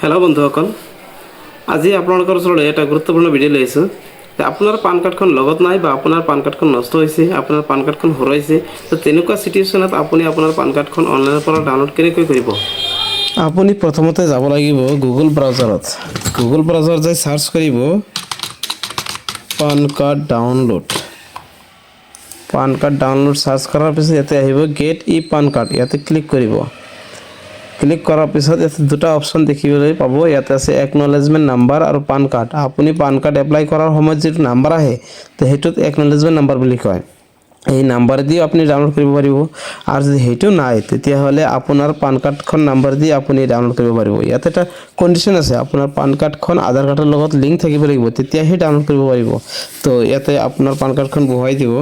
Hello' বন্ধুসকল, আজি আপোনালোকৰ ওচৰলৈ এটা গুৰুত্বপূৰ্ণ ভিডিঅ' লৈ আহিছোঁ। আপোনাৰ পান কাৰ্ডখন লগত নাই বা আপোনাৰ পান কাৰ্ডখন নষ্ট হৈছে, আপোনাৰ পান কাৰ্ডখন হেৰাইছে, তো তেনেকুৱা চিটুৱেশ্যনত আপুনি আপোনাৰ পান কাৰ্ডখন অনলাইনৰ পৰা ডাউনলোড কেনেকৈ কৰিব? আপুনি প্ৰথমতে যাব লাগিব গুগল ব্ৰাউজাৰত। গুগল ব্ৰাউজাৰত যাই চাৰ্চ কৰিব PAN card download. PAN card download search কৰাৰ পিছত ইয়াতে আহিব গেট ই পান কাৰ্ড, ইয়াতে ক্লিক কৰিব। ক্লিক কৰাৰ পিছত ইয়াতে দুটা অপশ্যন দেখিবলৈ পাব। ইয়াতে আছে একনলেজমেণ্ট নাম্বাৰ আৰু পান কাৰ্ড। আপুনি পান কাৰ্ড এপ্লাই কৰাৰ সময়ত যিটো নাম্বাৰ আহে, তো সেইটোত একনলেজমেণ্ট নাম্বাৰ বুলি কয়। এই নাম্বাৰ দি আপুনি ডাউনলোড কৰিব পাৰিব। আৰু যদি সেইটো নাই, তেতিয়াহ'লে আপোনাৰ পান কাৰ্ডখন নাম্বাৰ দি আপুনি ডাউনলোড কৰিব পাৰিব। ইয়াতে এটা কণ্ডিশ্যন আছে, আপোনাৰ পান কাৰ্ডখন আধাৰ কাৰ্ডৰ লগত লিংক থাকিব লাগিব, তেতিয়াহে ডাউনলোড কৰিব পাৰিব। তো ইয়াতে আপোনাৰ পান কাৰ্ডখন বহুৱাই দিব,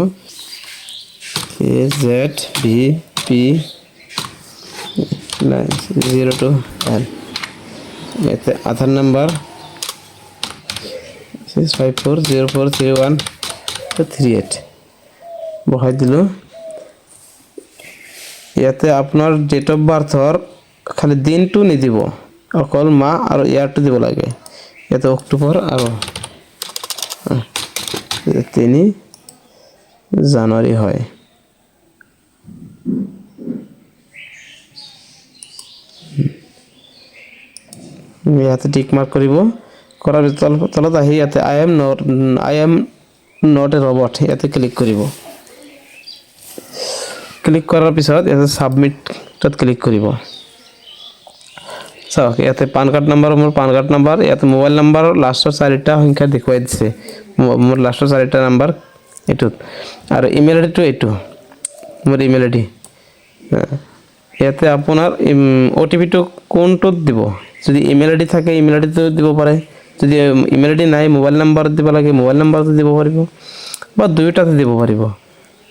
KZVP 902L। ইয়াতে আধাৰ নাম্বাৰ 654043138 বহাই দিলোঁ। ইয়াতে আপোনাৰ ডেট অফ বাৰ্থৰ খালি দিনটো নিদিব, অকল মাহ আৰু ইয়াৰটো দিব লাগে। ইয়াতে অক্টোবৰ আৰু 3 জানুৱাৰী হয়। ইয়াতে টিক মাৰ্ক কৰিব। কৰাৰ তলত আহি ইয়াতে I am not a robot, ইয়াতে ক্লিক কৰিব। ক্লিক কৰাৰ পিছত ইয়াতে ছাবমিটত ক্লিক কৰিব। চাওক, ইয়াতে পান কাৰ্ড নাম্বাৰ, মোৰ পান কাৰ্ড নাম্বাৰ, ইয়াতে মোবাইল নাম্বাৰৰ লাষ্টৰ 4টা সংখ্যা দেখুৱাই দিছে। মোৰ লাষ্টৰ 4টা নাম্বাৰ এইটোত, আৰু ইমেইল আইডিটো এইটো মোৰ ইমেইল আইডি। ইয়াতে আপোনাৰ OTPটো কোনটোত দিব? যদি ইমেইল আইডি থাকে ইমেইল আইডিটো দিব পাৰে, যদি ইমেইল আইডি নাই মোবাইল নাম্বাৰত দিব লাগে, মোবাইল নাম্বাৰটো দিব পাৰিব, বা দুয়োটাতে দিব পাৰিব।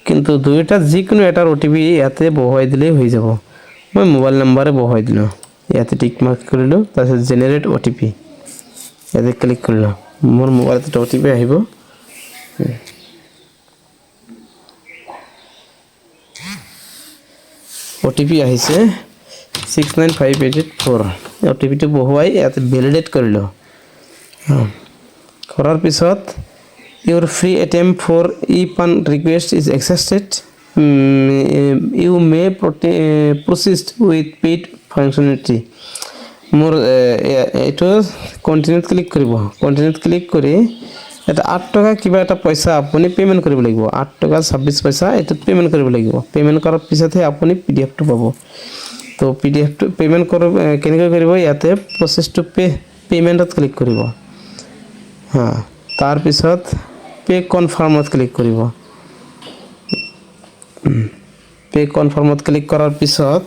কিন্তু দুয়োটা যিকোনো এটাৰ OTP ইয়াতে বহুৱাই দিলেই হৈ যাব। মই মোবাইল নাম্বাৰে বহুৱাই দিলোঁ, ইয়াতে টিক মাৰ্ক কৰিলোঁ। তাৰপিছত জেনেৰেট OTP, ইয়াতে ক্লিক কৰিলোঁ। মোৰ মোবাইলতে OTP আহিব। OTP আহিছে 695884। OTPটো বহুৱাই ইয়াতে ভেলিডেট কৰিলোঁ। কৰাৰ পিছত your free attempt for e-pan request is accepted. You may proceed with paid functionality. মোৰ এইটো কণ্টিনিউত ক্লিক কৰিব। কণ্টিনিউত ক্লিক কৰি এটা 8 টকা কিবা এটা পইচা আপুনি পে'মেণ্ট কৰিব লাগিব। 8 টকা 26 পইচা এইটোত পে'মেণ্ট কৰিব লাগিব। পে'মেণ্ট কৰাৰ পিছতহে আপুনি PDFটো পাব। তো PDFটো পে'মেণ্ট কেনেকৈ কৰিব? ইয়াতে প্ৰচেছ টু পে'মেণ্টত ক্লিক কৰিব। তাৰপিছত পে' কনফাৰ্মত ক্লিক কৰিব। পে' কনফাৰ্মত ক্লিক কৰাৰ পিছত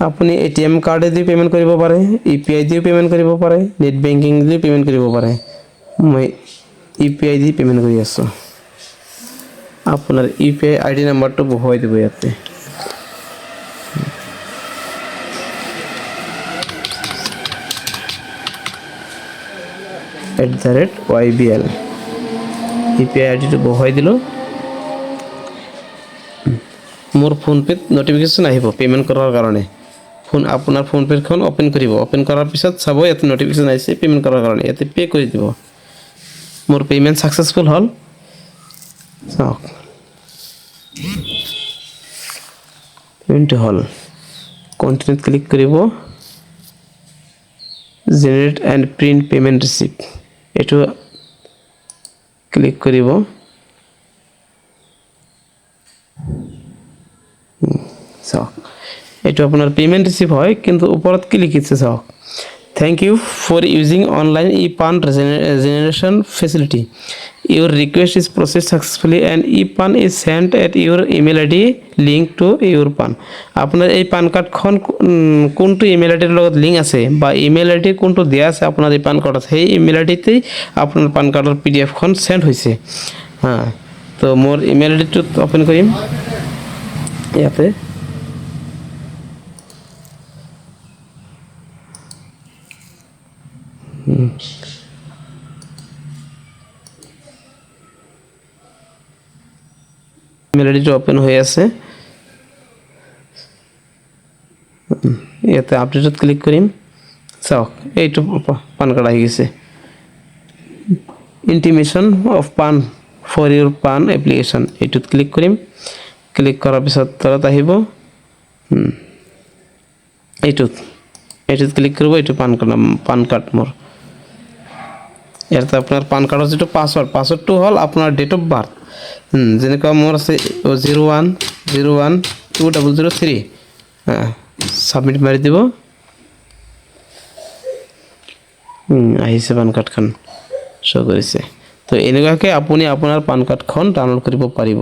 আপুনি ATM কাৰ্ডেদি পে'মেণ্ট কৰিব পাৰে, UPI দিও পে'মেণ্ট কৰিব পাৰে, নেট বেংকিং দিও পে'মেণ্ট কৰিব পাৰে। মই UPI দি পে'মেণ্ট কৰি আছোঁ। আপোনাৰ UPI ID নাম্বাৰটো বহুৱাই দিব ইয়াতে। @YBL UPI IDটো বহুৱাই দিলোঁ। মোৰ ফোনপে'ত ন'টিফিকেশ্যন আহিব পে'মেণ্ট কৰাৰ কাৰণে। আপোনাৰ ফোনপে'খন অ'পেন কৰিব। অ'পেন কৰাৰ পিছত চাব ইয়াতে ন'টিফিকেশ্যন আহিছে পে'মেণ্ট কৰাৰ কাৰণে, ইয়াতে পে' কৰি দিব। মোৰ পে'মেণ্ট ছাকচেছফুল হ'ল। চাওক, পে'মেণ্টটো হ'ল। কণ্টিনিউত ক্লিক কৰিব। Generate and print payment receipt, এইটো ক্লিক কৰিব। চাওক, এইটো আপোনাৰ পে'মেণ্ট ৰিচিপ্ট হয়, কিন্তু ওপৰত কি লিখিছে চাওক, thank you for using online e-pan generation facility. Your request is processed successfully and e-pan is sent at your email ID linked to your pan. আপোনাৰ এই পান কাৰ্ডখন কোনটো ইমেইল আইডিৰ লগত লিংক আছে বা ইমেইল আইডি কোনটো দিয়া আছে আপোনাৰ এই পান কাৰ্ডত, সেই ইমেইল আইডিতেই আপোনাৰ পান কাৰ্ডৰ PDFখন চেণ্ড হৈছে। তো মোৰ ইমেইল আইডিটোত অ'পেন কৰিম। ইয়াতে ইমেইল আইডিটো অ'পেন হৈ আছে। ইয়াতে আপডেটত ক্লিক কৰিম চাওক এইটো পান কাৰ্ড আহি গৈছে intimation of PAN for your PAN application এইটোত ক্লিক কৰিম ক্লিক কৰাৰ পিছত তলত আহিব এইটোত ক্লিক কৰিব এইটো পান কাৰ্ড মোৰ ইয়াতে আপোনাৰ পান কাৰ্ডৰ যেটো পাছৱৰ্ডটো হ'ল আপোনাৰ ডেট অফ বাৰ্থ যেনেকুৱা মোৰ আছে 01012003 সাবমিট মাৰি দিব আহিছে পান কাৰ্ডখন শো কৰিছে তো এনেকুৱাকৈ আপুনি আপোনাৰ পান কাৰ্ডখন ডাউনলোড কৰিব পাৰিব